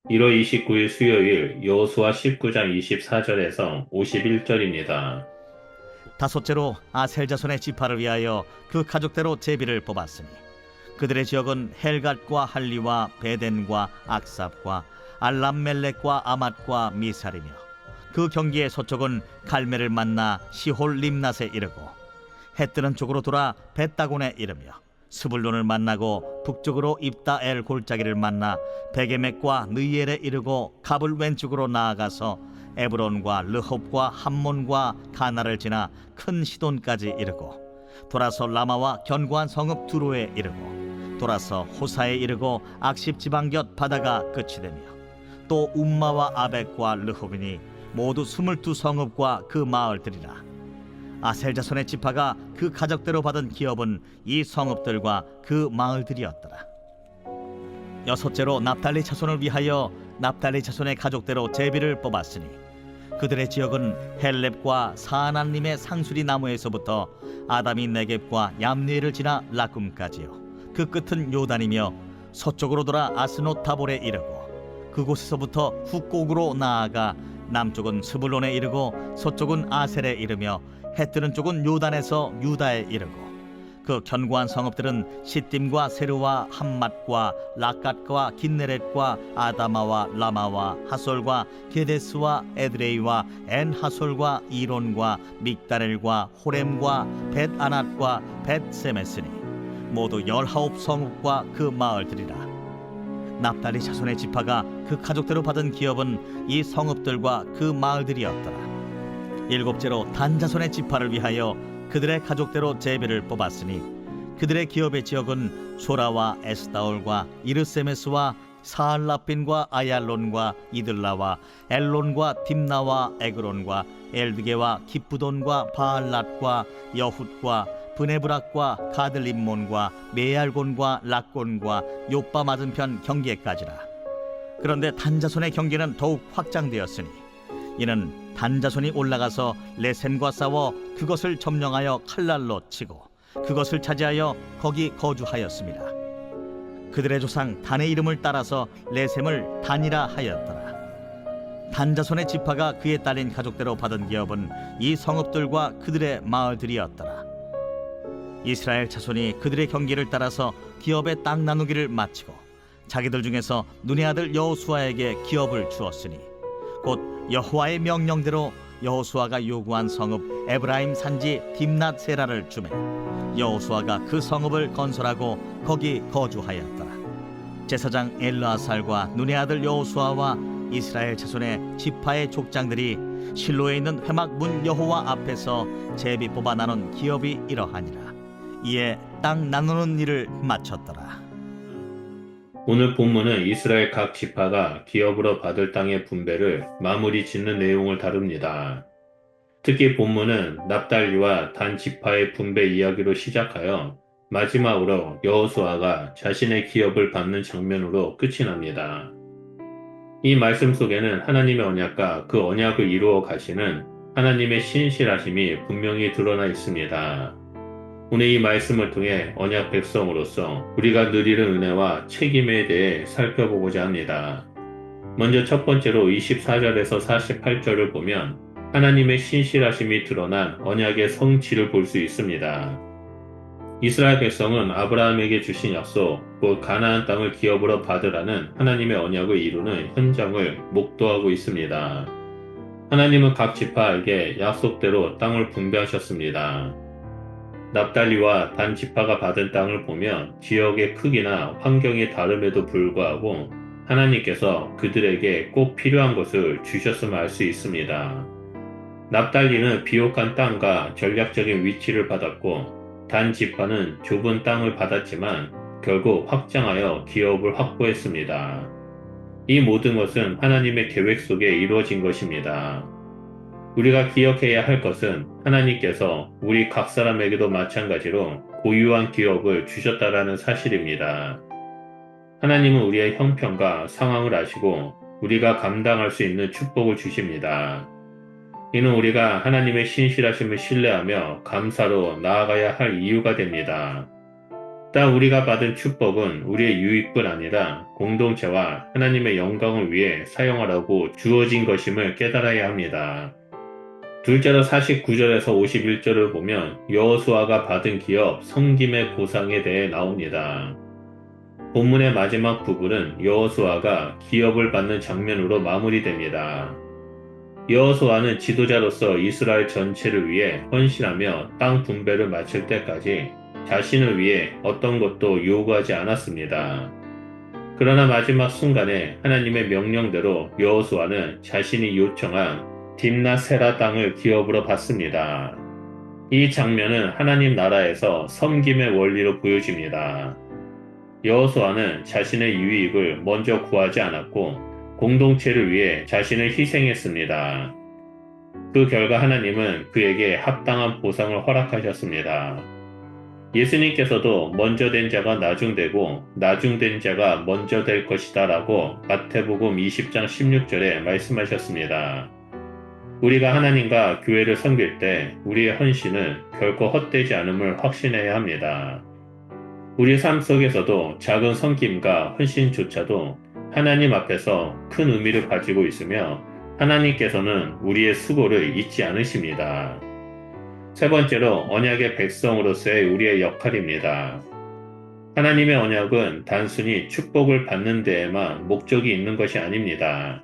1월 29일 수요일 여호수아 19장 24절에서 51절입니다. 다섯째로 아셀 자손의 지파를 위하여 그 가족대로 제비를 뽑았으니 그들의 지역은 헬갓과 할리와 베덴과 악삽과 알람멜렉과 아맛과 미살이며 그 경기의 서쪽은 갈멜을 만나 시홀 림낫에 이르고 해 뜨는 쪽으로 돌아 벳다곤에 이르며 스불론을 만나고 북쪽으로 입다엘 골짜기를 만나 베게멕과 느이엘에 이르고 갑을 왼쪽으로 나아가서 에브론과 르홉과 함몬과 가나를 지나 큰 시돈까지 이르고 돌아서 라마와 견고한 성읍 두로에 이르고 돌아서 호사에 이르고 악십 지방 곁 바다가 끝이 되며 또 움마와 아벡과 르홉이니 모두 22성읍과 그 마을들이라. 아셀 자손의 지파가 그 가족대로 받은 기업은 이 성읍들과 그 마을들이었더라. 여섯째로 납달리 자손을 위하여 납달리 자손의 가족대로 제비를 뽑았으니 그들의 지역은 헬렙과 사하난림의 상수리 나무에서부터 아담이 네겝과 얌리엘을 지나 라쿰까지요. 그 끝은 요단이며 서쪽으로 돌아 아스노 타볼에 이르고 그곳에서부터 훅곡으로 나아가 남쪽은 스불론에 이르고 서쪽은 아셀에 이르며 해 뜨는 쪽은 요단에서 유다에 이르고 그 견고한 성읍들은 시딤과 세르와 함맛과 라갓과 긴네렛과 아다마와 라마와 하솔과 게데스와 에드레이와 엔하솔과 이론과 믹다렐과 호렘과 벳아낫과 벳세메스니 모두 19성읍과 그 마을들이라. 납달리 자손의 지파가 그 가족대로 받은 기업은 이 성읍들과 그 마을들이었더라. 일곱째로 단 자손의 지파를 위하여 그들의 가족대로 제비를 뽑았으니 그들의 기업의 지역은 소라와 에스다올과 이르세메스와 사알라핀과 아얄론과 이들라와 엘론과 딥나와 에그론과 엘드게와 기쁘돈과 바알랏과 여훗과 브네브락과 가들림몬과 메알곤과 락곤과 요빠 맞은편 경계까지라. 그런데 단자손의 경계는 더욱 확장되었으니 이는 단자손이 올라가서 레셈과 싸워 그것을 점령하여 칼날로 치고 그것을 차지하여 거기 거주하였습니다. 그들의 조상 단의 이름을 따라서 레셈을 단이라 하였더라. 단자손의 지파가 그에 딸린 가족대로 받은 기업은 이 성읍들과 그들의 마을들이었더라. 이스라엘 자손이 그들의 경계를 따라서 기업의 땅 나누기를 마치고 자기들 중에서 눈의 아들 여호수아에게 기업을 주었으니 곧 여호와의 명령대로 여호수아가 요구한 성읍 에브라임 산지 딥낫 세라를 주매 여호수아가 그 성읍을 건설하고 거기 거주하였더라. 제사장 엘르아살과 눈의 아들 여호수아와 이스라엘 자손의 지파의 족장들이 실로에 있는 회막 문 여호와 앞에서 제비 뽑아 나눈 기업이 이러하니라. 이에 땅 나누는 일을 마쳤더라. 오늘 본문은 이스라엘 각 지파가 기업으로 받을 땅의 분배를 마무리 짓는 내용을 다룹니다. 특히 본문은 납달리와 단 지파의 분배 이야기로 시작하여 마지막으로 여호수아가 자신의 기업을 받는 장면으로 끝이 납니다. 이 말씀 속에는 하나님의 언약과 그 언약을 이루어 가시는 하나님의 신실하심이 분명히 드러나 있습니다. 오늘 이 말씀을 통해 언약 백성으로서 우리가 누리는 은혜와 책임에 대해 살펴보고자 합니다. 먼저 첫 번째로 24절에서 48절을 보면 하나님의 신실하심이 드러난 언약의 성취를 볼 수 있습니다. 이스라엘 백성은 아브라함에게 주신 약속, 곧 가나안 땅을 기업으로 받으라는 하나님의 언약을 이루는 현장을 목도하고 있습니다. 하나님은 각 지파에게 약속대로 땅을 분배하셨습니다. 납달리와 단 지파가 받은 땅을 보면 지역의 크기나 환경이 다름에도 불구하고 하나님께서 그들에게 꼭 필요한 것을 주셨음을 알 수 있습니다. 납달리는 비옥한 땅과 전략적인 위치를 받았고 단 지파는 좁은 땅을 받았지만 결국 확장하여 기업을 확보했습니다. 이 모든 것은 하나님의 계획 속에 이루어진 것입니다. 우리가 기억해야 할 것은 하나님께서 우리 각 사람에게도 마찬가지로 고유한 기업을 주셨다라는 사실입니다. 하나님은 우리의 형편과 상황을 아시고 우리가 감당할 수 있는 축복을 주십니다. 이는 우리가 하나님의 신실하심을 신뢰하며 감사로 나아가야 할 이유가 됩니다. 또한 우리가 받은 축복은 우리의 유익뿐 아니라 공동체와 하나님의 영광을 위해 사용하라고 주어진 것임을 깨달아야 합니다. 둘째로 49절에서 51절을 보면 여호수아가 받은 기업 섬김의 보상에 대해 나옵니다. 본문의 마지막 부분은 여호수아가 기업을 받는 장면으로 마무리됩니다. 여호수아는 지도자로서 이스라엘 전체를 위해 헌신하며 땅 분배를 마칠 때까지 자신을 위해 어떤 것도 요구하지 않았습니다. 그러나 마지막 순간에 하나님의 명령대로 여호수아는 자신이 요청한 딥나세라 땅을 기업으로 받습니다. 이 장면은 하나님 나라에서 섬김의 원리로 보여집니다. 여호수아는 자신의 유익을 먼저 구하지 않았고 공동체를 위해 자신을 희생했습니다. 그 결과 하나님은 그에게 합당한 보상을 허락하셨습니다. 예수님께서도 먼저 된 자가 나중되고 나중된 자가 먼저 될 것이다 라고 마태복음 20장 16절에 말씀하셨습니다. 우리가 하나님과 교회를 섬길 때 우리의 헌신은 결코 헛되지 않음을 확신해야 합니다. 우리 삶 속에서도 작은 섬김과 헌신조차도 하나님 앞에서 큰 의미를 가지고 있으며 하나님께서는 우리의 수고를 잊지 않으십니다. 세 번째로 언약의 백성으로서의 우리의 역할입니다. 하나님의 언약은 단순히 축복을 받는 데에만 목적이 있는 것이 아닙니다.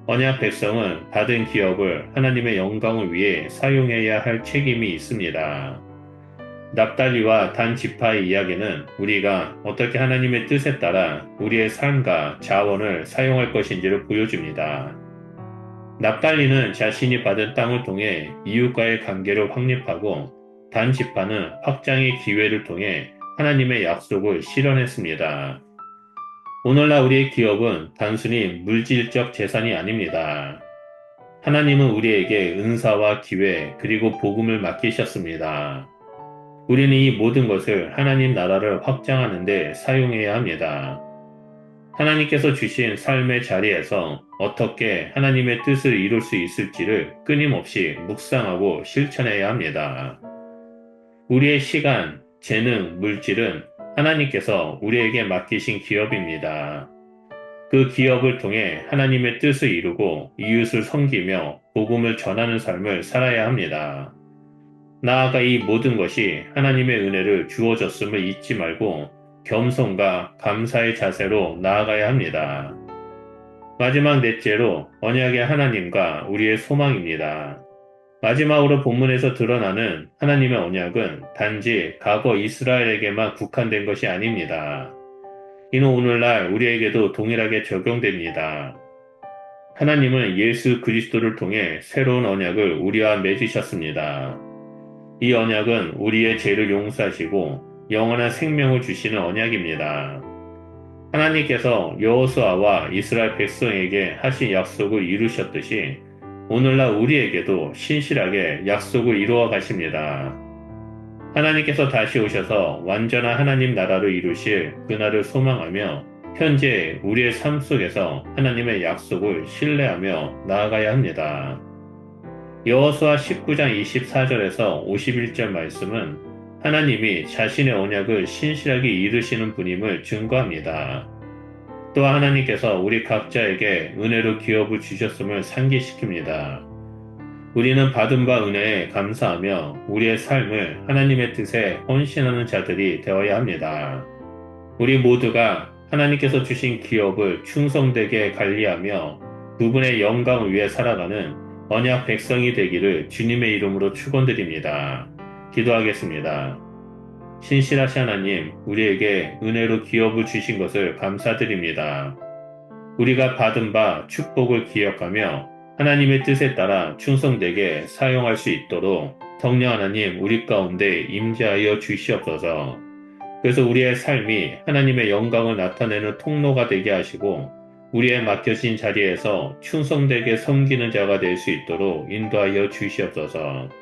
언약 백성은 받은 기업을 하나님의 영광을 위해 사용해야 할 책임이 있습니다. 납달리와 단 지파의 이야기는 우리가 어떻게 하나님의 뜻에 따라 우리의 삶과 자원을 사용할 것인지를 보여줍니다. 납달리는 자신이 받은 땅을 통해 이웃과의 관계를 확립하고 단 지파는 확장의 기회를 통해 하나님의 약속을 실현했습니다. 오늘날 우리의 기업은 단순히 물질적 재산이 아닙니다. 하나님은 우리에게 은사와 기회 그리고 복음을 맡기셨습니다. 우리는 이 모든 것을 하나님 나라를 확장하는 데 사용해야 합니다. 하나님께서 주신 삶의 자리에서 어떻게 하나님의 뜻을 이룰 수 있을지를 끊임없이 묵상하고 실천해야 합니다. 우리의 시간, 재능, 물질은 하나님께서 우리에게 맡기신 기업입니다. 그 기업을 통해 하나님의 뜻을 이루고 이웃을 섬기며 복음을 전하는 삶을 살아야 합니다. 나아가 이 모든 것이 하나님의 은혜를 주어졌음을 잊지 말고 겸손과 감사의 자세로 나아가야 합니다. 마지막 넷째로 언약의 하나님과 우리의 소망입니다. 마지막으로 본문에서 드러나는 하나님의 언약은 단지 과거 이스라엘에게만 국한된 것이 아닙니다. 이는 오늘날 우리에게도 동일하게 적용됩니다. 하나님은 예수 그리스도를 통해 새로운 언약을 우리와 맺으셨습니다. 이 언약은 우리의 죄를 용서하시고 영원한 생명을 주시는 언약입니다. 하나님께서 여호수아와 이스라엘 백성에게 하신 약속을 이루셨듯이 오늘날 우리에게도 신실하게 약속을 이루어 가십니다. 하나님께서 다시 오셔서 완전한 하나님 나라를 이루실 그날을 소망하며 현재 우리의 삶 속에서 하나님의 약속을 신뢰하며 나아가야 합니다. 여호수아 19장 24절에서 51절 말씀은 하나님이 자신의 언약을 신실하게 이루시는 분임을 증거합니다. 또한 하나님께서 우리 각자에게 은혜로 기업을 주셨음을 상기시킵니다. 우리는 받은 바 은혜에 감사하며 우리의 삶을 하나님의 뜻에 헌신하는 자들이 되어야 합니다. 우리 모두가 하나님께서 주신 기업을 충성되게 관리하며 그분의 영광을 위해 살아가는 언약 백성이 되기를 주님의 이름으로 축원드립니다. 기도하겠습니다. 신실하신 하나님, 우리에게 은혜로 기업을 주신 것을 감사드립니다. 우리가 받은 바 축복을 기억하며 하나님의 뜻에 따라 충성되게 사용할 수 있도록 성령 하나님 우리 가운데 임재하여 주시옵소서. 그래서 우리의 삶이 하나님의 영광을 나타내는 통로가 되게 하시고 우리의 맡겨진 자리에서 충성되게 섬기는 자가 될 수 있도록 인도하여 주시옵소서.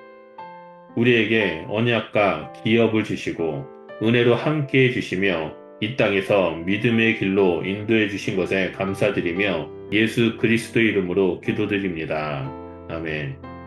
우리에게 언약과 기업을 주시고 은혜로 함께해 주시며 이 땅에서 믿음의 길로 인도해 주신 것에 감사드리며 예수 그리스도 이름으로 기도드립니다. 아멘.